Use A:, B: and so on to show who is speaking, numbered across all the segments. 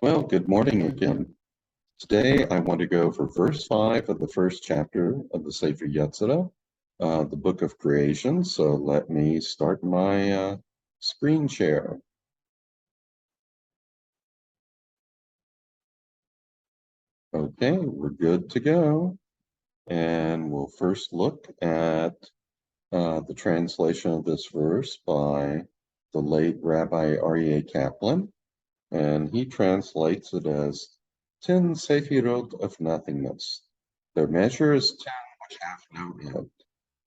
A: Well, good morning again. Today I want to go for verse 5 of the first chapter of the Sefer Yetzirah, the book of creation. So let me start my screen share. Okay, we're good to go. And we'll first look at the translation of this verse by the late Rabbi Aryeh Kaplan. And he translates it as 10 Sefirot of nothingness. Their measure is 10 which have no end.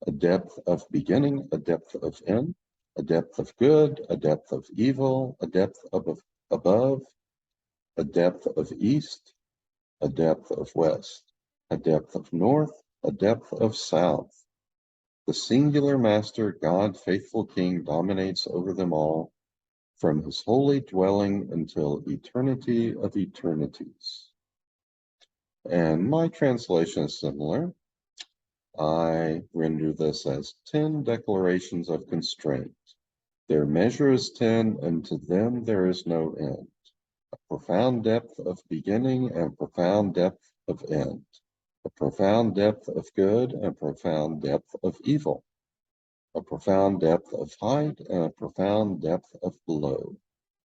A: A depth of beginning, a depth of end, a depth of good, a depth of evil, a depth of above, a depth of east, a depth of west, a depth of north, a depth of south. The singular master, God, faithful King, dominates over them all, from his holy dwelling until eternity of eternities. And my translation is similar. I render this as 10 declarations of constraint. Their measure is 10, and to them there is no end. A profound depth of beginning and profound depth of end. A profound depth of good and profound depth of evil. A profound depth of height and a profound depth of below.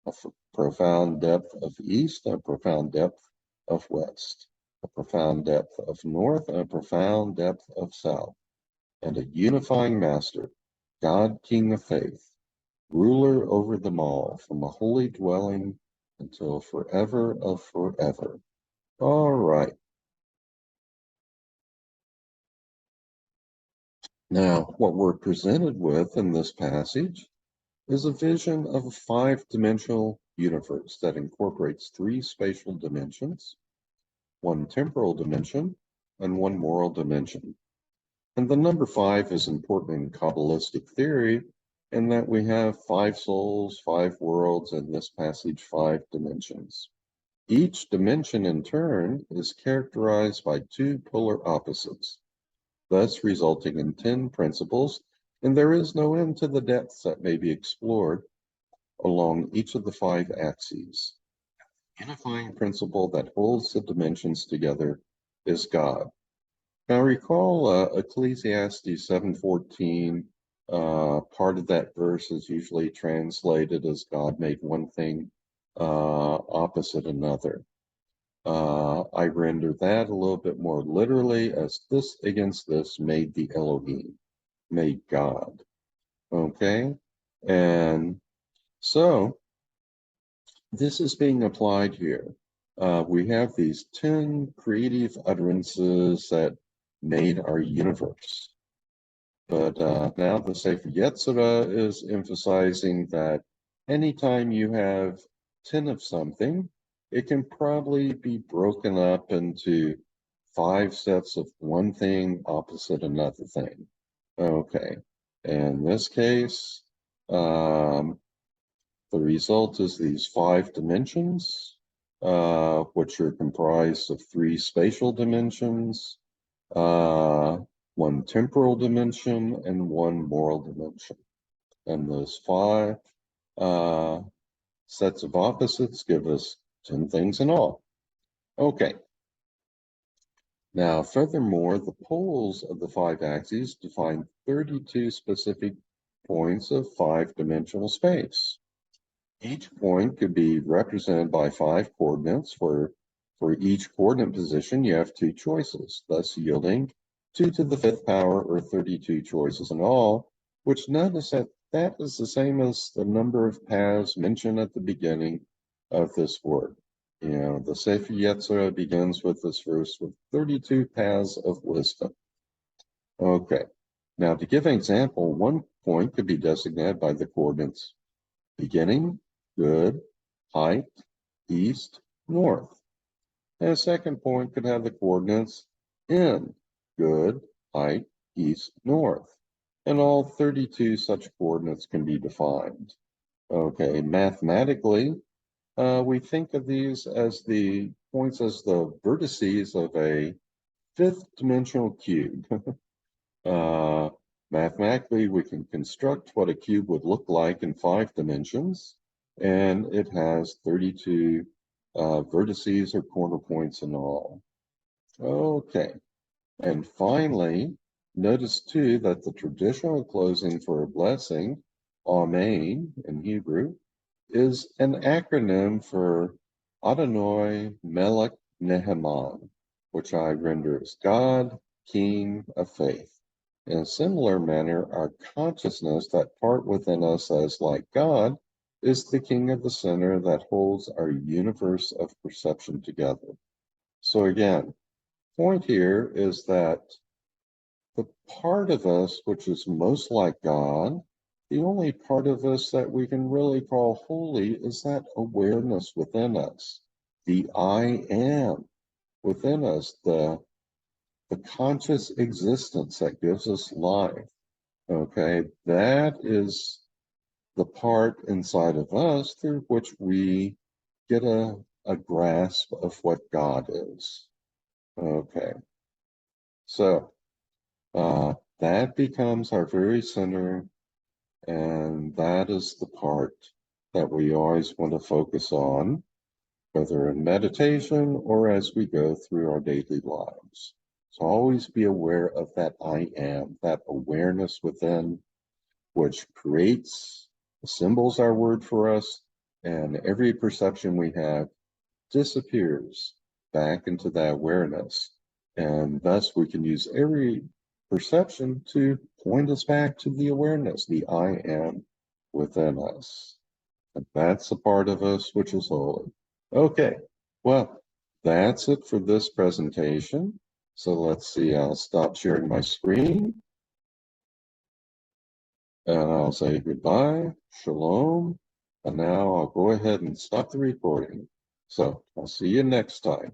A: A profound depth of east and a profound depth of west. A profound depth of north and a profound depth of south. And a unifying master, God, King of faith, ruler over them all, from a holy dwelling until forever of forever. All right. Now, what we're presented with in this passage is a vision of a five-dimensional universe that incorporates three spatial dimensions, one temporal dimension, and one moral dimension. And the number 5 is important in Kabbalistic theory in that we have 5 souls, 5 worlds, in this passage 5 dimensions. Each dimension in turn is characterized by 2 polar opposites, thus resulting in 10 principles, and there is no end to the depths that may be explored along each of the 5 axes. The unifying principle that holds the dimensions together is God. Now recall Ecclesiastes 7:14, part of that verse is usually translated as God made one thing opposite another. I render that a little bit more literally as this against this made the Elohim, made God. Okay? And so this is being applied here. We have these 10 creative utterances that made our universe. But now the Sefer Yetzirah is emphasizing that anytime you have 10 of something, it can probably be broken up into 5 sets of one thing opposite another thing. Okay, in this case, the result is these 5 dimensions, which are comprised of 3 spatial dimensions, 1 temporal dimension, and 1 moral dimension. And those 5 sets of opposites give us 10 things in all. Okay. Now, furthermore, the poles of the 5 axes define 32 specific points of 5-dimensional space. Each point could be represented by 5 coordinates, where for each coordinate position you have 2 choices, thus yielding 2 to the 5th power, or 32 choices in all, which notice that is the same as the number of paths mentioned at the beginning of this work. You know, the Sefer Yetzirah begins with this verse with 32 paths of wisdom. Okay, now to give an example, one point could be designated by the coordinates beginning, good, height, east, north. And a second point could have the coordinates end, good, height, east, north. And all 32 such coordinates can be defined. Okay, mathematically, we think of these as the points as the vertices of a 5th-dimensional cube. Mathematically, we can construct what a cube would look like in 5 dimensions, and it has 32 vertices or corner points and all. Okay. And finally, notice too that the traditional closing for a blessing, Amen in Hebrew, is an acronym for Adonai Melech Neheman, which I render as God, King of Faith. In a similar manner, our consciousness, that part within us as like God, is the King of the center that holds our universe of perception together. So again, point here is that the part of us which is most like God, the only part of us that we can really call holy is that awareness within us, the I am within us, the conscious existence that gives us life. Okay, that is the part inside of us through which we get a grasp of what God is. Okay, so that becomes our very center, and that is the part that we always want to focus on, whether in meditation or as we go through our daily lives. So always be aware of that I am, that awareness within, which creates, symbols our word for us, and every perception we have disappears back into that awareness. And thus we can use every perception to point us back to the awareness, the I am within us. And that's a part of us which is holy. Okay, well, that's it for this presentation. So let's see, I'll stop sharing my screen. And I'll say goodbye, shalom, and now I'll go ahead and stop the recording. So I'll see you next time.